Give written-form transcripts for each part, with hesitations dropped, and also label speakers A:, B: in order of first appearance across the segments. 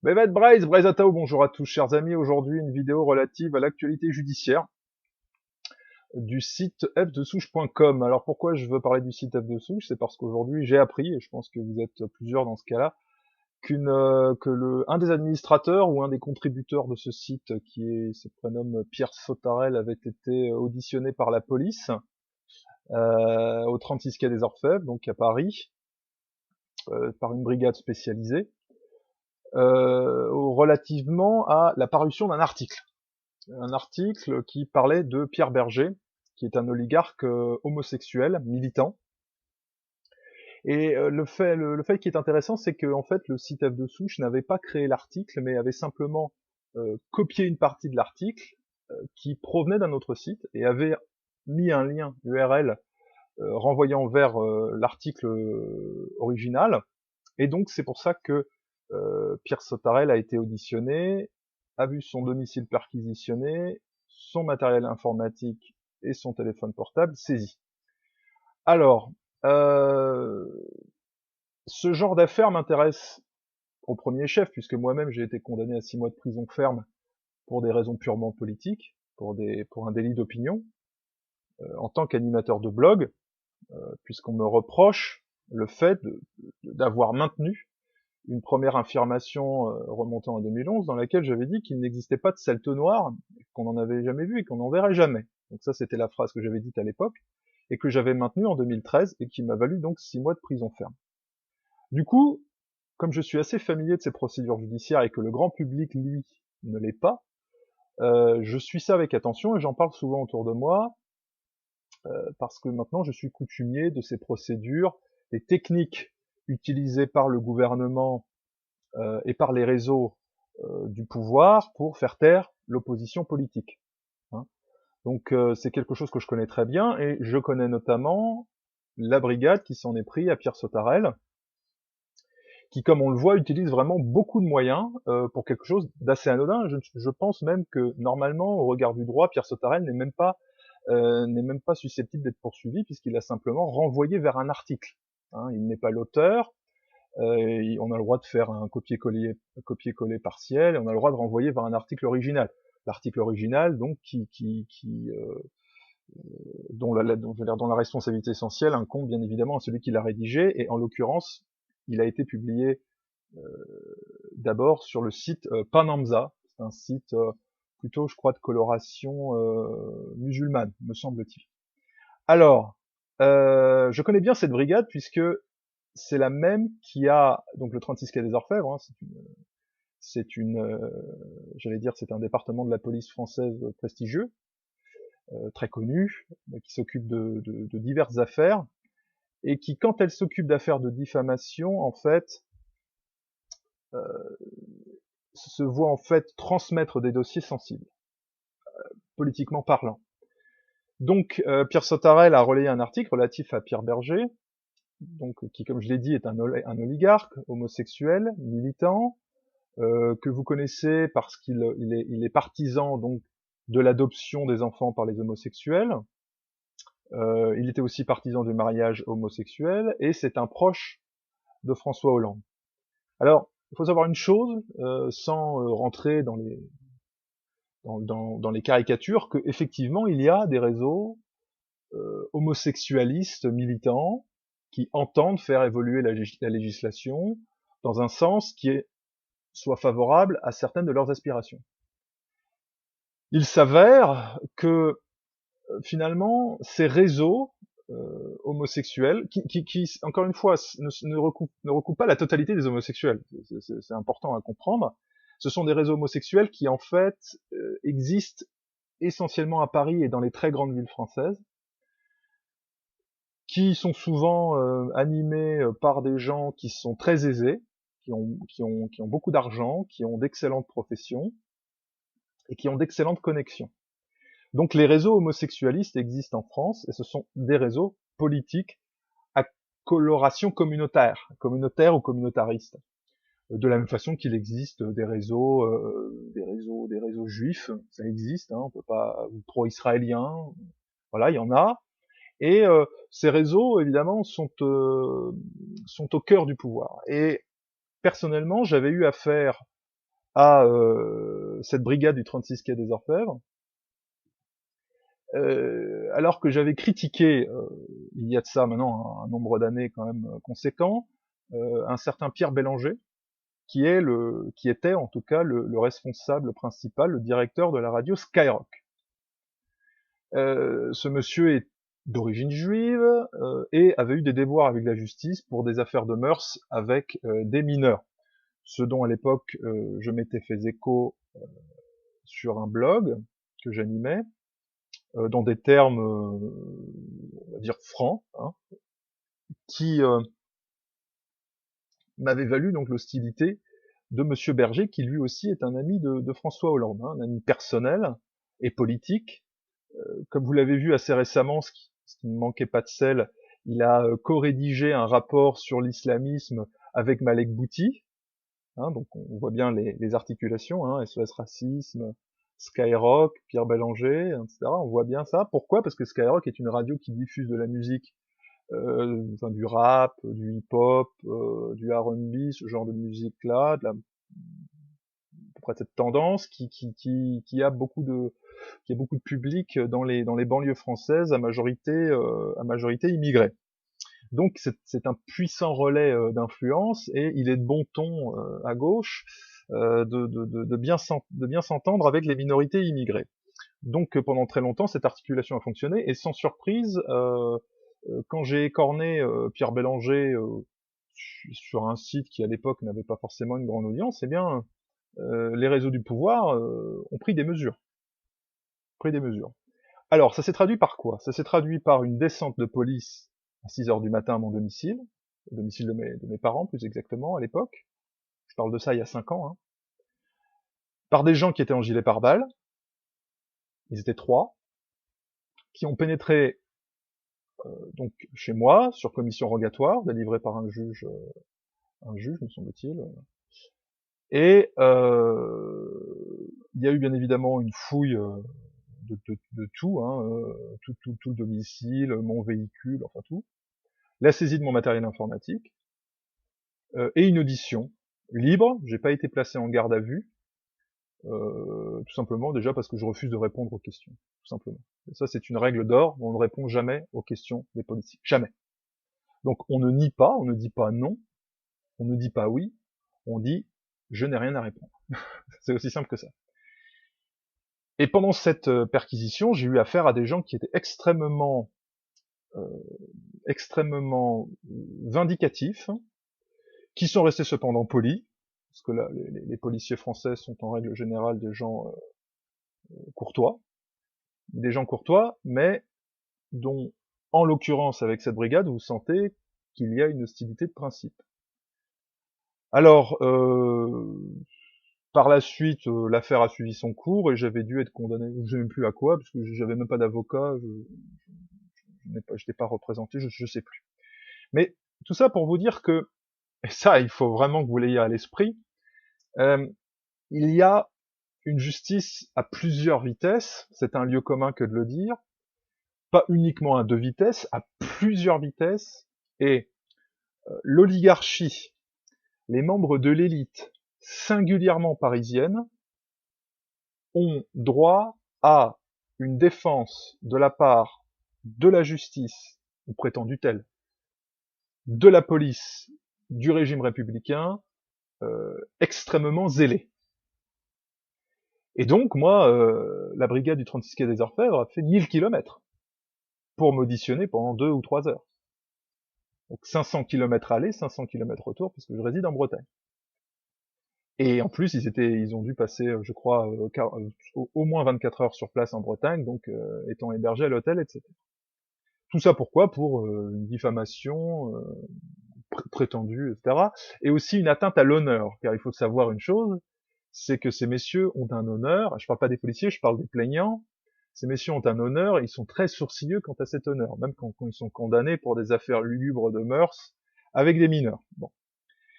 A: Mehmet Braise Atao, bonjour à tous chers amis, aujourd'hui une vidéo relative à l'actualité judiciaire du site fdesouche.com. Alors pourquoi je veux parler du site fdesouche? C'est parce qu'aujourd'hui j'ai appris, et je pense que vous êtes plusieurs dans ce cas-là, un des administrateurs ou un des contributeurs de ce site, se prénomme Pierre Sautarel, avait été auditionné par la police au 36 quai des Orfèvres, donc à Paris, par une brigade spécialisée. Relativement à la parution d'un article. Un article qui parlait de Pierre Berger, qui est un oligarque homosexuel, militant. Et le fait qui est intéressant, c'est que en fait, le site F de Souche n'avait pas créé l'article, mais avait simplement copié une partie de l'article qui provenait d'un autre site et avait mis un lien URL renvoyant vers l'article original. Et donc c'est pour ça que Pierre Sautarel a été auditionné, a vu son domicile perquisitionné, son matériel informatique et son téléphone portable saisis. Alors, ce genre d'affaires m'intéresse au premier chef, puisque moi-même j'ai été condamné à 6 mois de prison ferme pour des raisons purement politiques, pour un délit d'opinion, en tant qu'animateur de blog, puisqu'on me reproche le fait d'avoir maintenu une première affirmation remontant à 2011 dans laquelle j'avais dit qu'il n'existait pas de celte noire, qu'on n'en avait jamais vu et qu'on n'en verrait jamais. Donc ça, c'était la phrase que j'avais dite à l'époque et que j'avais maintenue en 2013 et qui m'a valu donc 6 mois de prison ferme. Du coup, comme je suis assez familier de ces procédures judiciaires et que le grand public, lui, ne l'est pas, je suis ça avec attention et j'en parle souvent autour de moi parce que maintenant je suis coutumier de ces procédures, des techniques utilisées par le gouvernement et par les réseaux du pouvoir pour faire taire l'opposition politique. Hein. Donc c'est quelque chose que je connais très bien, et je connais notamment la brigade qui s'en est pris à Pierre Sautarel, qui, comme on le voit, utilise vraiment beaucoup de moyens pour quelque chose d'assez anodin. Je pense même que, normalement, au regard du droit, Pierre Sautarel n'est même pas susceptible d'être poursuivi, puisqu'il a simplement renvoyé vers un article. Hein, il n'est pas l'auteur, on a le droit de faire un copier-coller partiel, et on a le droit de renvoyer vers un article original. L'article original, donc, dont la responsabilité essentielle incombe bien évidemment à celui qui l'a rédigé, et en l'occurrence, il a été publié d'abord sur le site Panamza, c'est un site plutôt, je crois, de coloration musulmane, me semble-t-il. Alors, je connais bien cette brigade puisque c'est la même qui a donc le 36 quai des Orfèvres. Hein, j'allais dire, c'est un département de la police française prestigieux, très connu, qui s'occupe de diverses affaires et qui, quand elle s'occupe d'affaires de diffamation, en fait, se voit en fait transmettre des dossiers sensibles, politiquement parlant. Donc, Pierre Sautarel a relayé un article relatif à Pierre Berger, donc qui, comme je l'ai dit, est un oligarque homosexuel, militant, que vous connaissez parce qu'il est partisan donc de l'adoption des enfants par les homosexuels. Il était aussi partisan du mariage homosexuel, et c'est un proche de François Hollande. Alors, il faut savoir une chose, sans rentrer dans les caricatures, que effectivement il y a des réseaux homosexualistes militants qui entendent faire évoluer la législation dans un sens qui soit favorable à certaines de leurs aspirations. Il s'avère que finalement ces réseaux homosexuels, qui encore une fois ne recoupent pas la totalité des homosexuels, c'est important à comprendre, ce sont des réseaux homosexuels qui en fait existent essentiellement à Paris et dans les très grandes villes françaises, qui sont souvent animés par des gens qui sont très aisés, qui ont beaucoup d'argent, qui ont d'excellentes professions et qui ont d'excellentes connexions. Donc les réseaux homosexualistes existent en France, et ce sont des réseaux politiques à coloration communautaire ou communautariste. De la même façon qu'il existe des réseaux juifs, ça existe, hein, on peut pas, ou pro-israéliens, voilà, il y en a. Et ces réseaux, évidemment, sont au cœur du pouvoir. Et personnellement, j'avais eu affaire à cette brigade du 36 quai des Orfèvres, alors que j'avais critiqué, il y a de ça maintenant un nombre d'années quand même conséquent, un certain Pierre Bélanger, qui était en tout cas le responsable principal, le directeur de la radio Skyrock. Ce monsieur est d'origine juive et avait eu des déboires avec la justice pour des affaires de mœurs avec des mineurs. Ce dont à l'époque je m'étais fait écho sur un blog que j'animais, dans des termes, on va dire francs, hein, qui m'avait valu donc l'hostilité de Monsieur Berger, qui lui aussi est un ami de François Hollande, hein, un ami personnel et politique. Comme vous l'avez vu assez récemment, ce qui ne manquait pas de sel, il a co-rédigé un rapport sur l'islamisme avec Malek Bouti, hein, donc on voit bien les articulations, hein, SOS Racisme, Skyrock, Pierre Bélanger, etc. On voit bien ça. Pourquoi? Parce que Skyrock est une radio qui diffuse de la musique, enfin, du rap, du hip-hop, du R&B, ce genre de musique-là, à peu près cette tendance qui a beaucoup de public dans les banlieues françaises à majorité immigrée. Donc c'est un puissant relais d'influence et il est de bon ton à gauche de bien s'entendre avec les minorités immigrées. Donc pendant très longtemps cette articulation a fonctionné et sans surprise quand j'ai écorné Pierre Bélanger sur un site qui à l'époque n'avait pas forcément une grande audience, eh bien les réseaux du pouvoir ont pris des mesures. Alors, ça s'est traduit par quoi? Ça s'est traduit par une descente de police à 6 heures du matin à mon domicile, au domicile de mes parents plus exactement à l'époque. Je parle de ça il y a 5 ans, hein. Par des gens qui étaient en gilet pare-balles, ils étaient 3, qui ont pénétré donc chez moi sur commission rogatoire, délivrée par un juge, me semble-t-il. Et il y a eu bien évidemment une fouille de tout, hein, tout le domicile, mon véhicule, enfin tout, la saisie de mon matériel informatique, et une audition libre. J'ai pas été placé en garde à vue, tout simplement déjà parce que je refuse de répondre aux questions, tout simplement. Et ça, c'est une règle d'or, on ne répond jamais aux questions des policiers, jamais. Donc on ne nie pas, on ne dit pas non, on ne dit pas oui, on dit je n'ai rien à répondre. C'est aussi simple que ça. Et pendant cette perquisition, j'ai eu affaire à des gens qui étaient extrêmement vindicatifs, qui sont restés cependant polis, parce que là, les policiers français sont en règle générale des gens courtois, mais dont, en l'occurrence avec cette brigade, vous sentez qu'il y a une hostilité de principe. Alors, par la suite, l'affaire a suivi son cours et j'avais dû être condamné, je ne sais même plus à quoi, parce que j'avais même pas d'avocat, je n'étais pas représenté, je sais plus. Mais tout ça pour vous dire que, et ça, il faut vraiment que vous l'ayez à l'esprit, il y a une justice à plusieurs vitesses, c'est un lieu commun que de le dire, pas uniquement à 2 vitesses, à plusieurs vitesses, et l'oligarchie, les membres de l'élite, singulièrement parisienne, ont droit à une défense de la part de la justice, ou prétendue telle, de la police, du régime républicain, extrêmement zélée. Et donc, moi, la brigade du 36 quai des Orfèvres a fait 1000 kilomètres pour m'auditionner pendant 2 ou 3 heures. Donc 500 kilomètres aller, 500 kilomètres retour, puisque je réside en Bretagne. Et en plus, ils ont dû passer, je crois, au moins 24 heures sur place en Bretagne, donc étant hébergés à l'hôtel, etc. Tout ça pourquoi? Pour une diffamation prétendue, etc. Et aussi une atteinte à l'honneur, car il faut savoir une chose, c'est que ces messieurs ont un honneur, je parle pas des policiers, je parle des plaignants, ces messieurs ont un honneur, et ils sont très sourcilleux quant à cet honneur, même quand ils sont condamnés pour des affaires lugubres de mœurs avec des mineurs. Bon.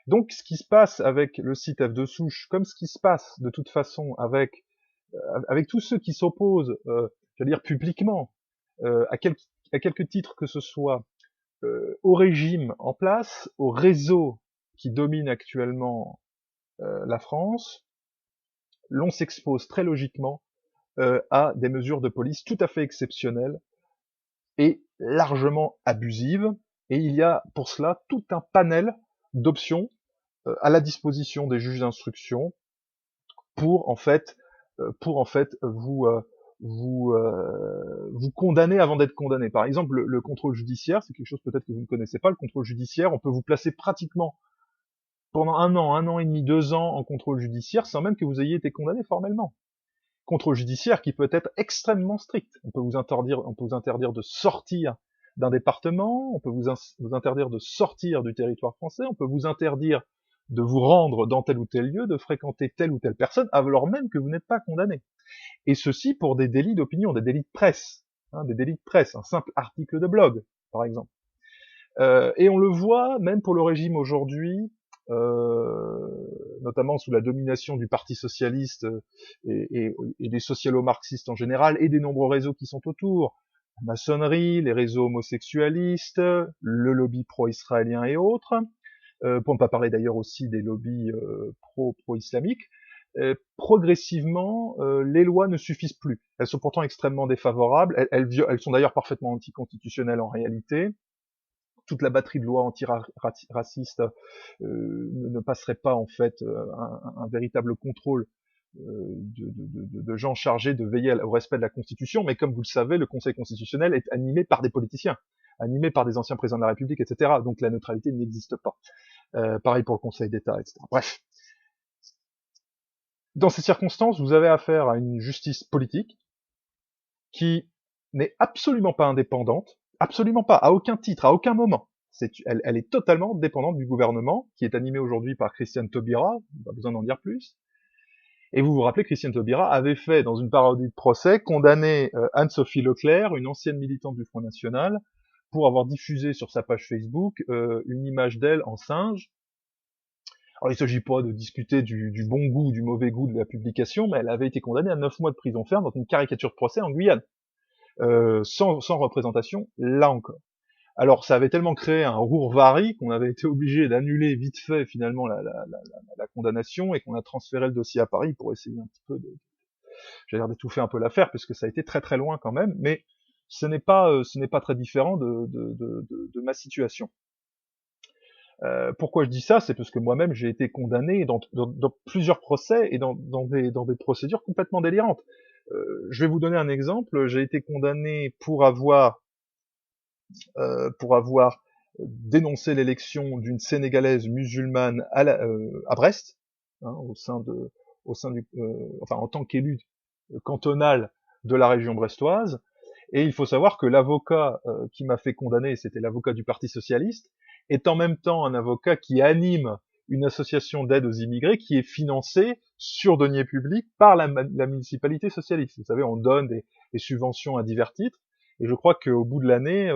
A: Donc ce qui se passe avec le site F de Souche, comme ce qui se passe de toute façon avec tous ceux qui s'opposent, je veux dire publiquement, à quelque titre que ce soit, au régime en place, au réseau qui domine actuellement la France, l'on s'expose très logiquement à des mesures de police tout à fait exceptionnelles et largement abusives, et il y a pour cela tout un panel d'options à la disposition des juges d'instruction pour en fait vous condamner avant d'être condamné. Par exemple, le contrôle judiciaire, c'est quelque chose peut-être que vous ne connaissez pas. Le contrôle judiciaire, on peut vous placer pratiquement pendant un an et demi, 2 ans en contrôle judiciaire sans même que vous ayez été condamné formellement. Contrôle judiciaire qui peut être extrêmement strict. On peut vous interdire de sortir d'un département, on peut vous interdire de sortir du territoire français, on peut vous interdire de vous rendre dans tel ou tel lieu, de fréquenter telle ou telle personne, alors même que vous n'êtes pas condamné. Et ceci pour des délits d'opinion, des délits de presse, des délits de presse, un simple article de blog, par exemple. Et on le voit même pour le régime aujourd'hui, notamment sous la domination du Parti socialiste et des socialo-marxistes en général, et des nombreux réseaux qui sont autour, la maçonnerie, les réseaux homosexualistes, le lobby pro-israélien et autres, pour ne pas parler d'ailleurs aussi des lobbies pro-islamiques. Progressivement, les lois ne suffisent plus. Elles sont pourtant extrêmement défavorables. Elles sont d'ailleurs parfaitement anticonstitutionnelles en réalité. Toute la batterie de lois antiracistes ne passerait pas en fait un véritable contrôle de gens chargés de veiller au respect de la Constitution. Mais comme vous le savez, le Conseil constitutionnel est animé par des politiciens, animé par des anciens présidents de la République, etc. Donc la neutralité n'existe pas. Pareil pour le Conseil d'État, etc. Bref. Dans ces circonstances, vous avez affaire à une justice politique qui n'est absolument pas indépendante, absolument pas, à aucun titre, à aucun moment. Elle est totalement dépendante du gouvernement, qui est animé aujourd'hui par Christiane Taubira, pas besoin d'en dire plus. Et vous vous rappelez, Christiane Taubira avait fait, dans une parodie de procès, condamner Anne-Sophie Leclerc, une ancienne militante du Front National, pour avoir diffusé sur sa page Facebook une image d'elle en singe. Alors il ne s'agit pas de discuter du bon goût ou du mauvais goût de la publication, mais elle avait été condamnée à 9 mois de prison ferme dans une caricature de procès en Guyane, sans représentation, là encore. Alors ça avait tellement créé un rourvari qu'on avait été obligé d'annuler vite fait finalement la condamnation et qu'on a transféré le dossier à Paris pour essayer un petit peu d'étouffer un peu l'affaire, puisque ça a été très très loin quand même, mais ce n'est pas très différent de ma situation. Pourquoi je dis ça? C'est parce que moi-même j'ai été condamné dans plusieurs procès et dans des procédures complètement délirantes. Je vais vous donner un exemple. J'ai été condamné pour avoir dénoncé l'élection d'une Sénégalaise musulmane à Brest, en tant qu'élu cantonal de la région brestoise. Et il faut savoir que l'avocat qui m'a fait condamner, c'était l'avocat du Parti socialiste, est en même temps un avocat qui anime une association d'aide aux immigrés qui est financée sur deniers publics par la municipalité socialiste. Vous savez, on donne des subventions à divers titres, et je crois qu'au bout de l'année,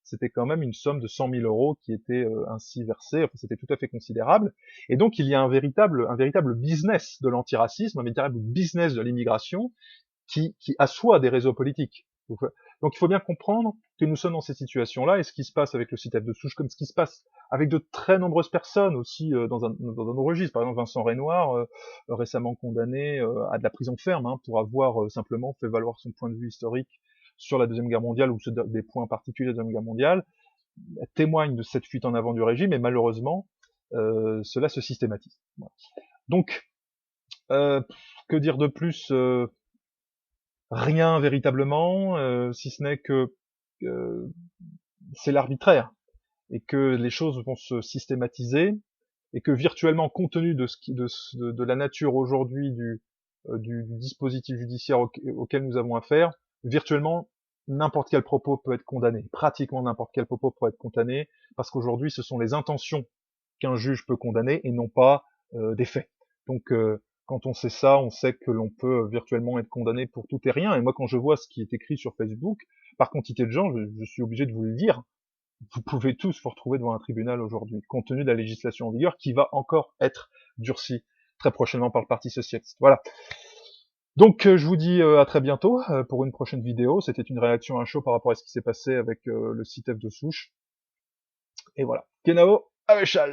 A: c'était quand même une somme de 100 000 euros qui était ainsi versée. Enfin, c'était tout à fait considérable. Et donc, il y a un véritable business de l'antiracisme, un véritable business de l'immigration qui assoit des réseaux politiques. Donc il faut bien comprendre que nous sommes dans cette situation-là, et ce qui se passe avec le CITEF de Souche, comme ce qui se passe avec de très nombreuses personnes aussi dans un registre. Par exemple, Vincent Renoir, récemment condamné à de la prison ferme pour avoir simplement fait valoir son point de vue historique sur la Deuxième Guerre mondiale ou sur des points particuliers de la Deuxième Guerre mondiale, témoigne de cette fuite en avant du régime, et malheureusement, cela se systématise. Voilà. Donc, que dire de plus? Rien véritablement, si ce n'est que c'est l'arbitraire, et que les choses vont se systématiser, et que virtuellement, compte tenu de la nature aujourd'hui du dispositif judiciaire auquel nous avons affaire, virtuellement n'importe quel propos peut être condamné, pratiquement n'importe quel propos peut être condamné, parce qu'aujourd'hui ce sont les intentions qu'un juge peut condamner et non pas des faits. Donc quand on sait ça, on sait que l'on peut virtuellement être condamné pour tout et rien. Et moi, quand je vois ce qui est écrit sur Facebook, par quantité de gens, je suis obligé de vous le dire, vous pouvez tous vous retrouver devant un tribunal aujourd'hui, compte tenu de la législation en vigueur, qui va encore être durcie très prochainement par le Parti socialiste. Voilà. Donc je vous dis à très bientôt pour une prochaine vidéo. C'était une réaction à chaud par rapport à ce qui s'est passé avec le CITEF de Souche. Et voilà. Kenao Avechal.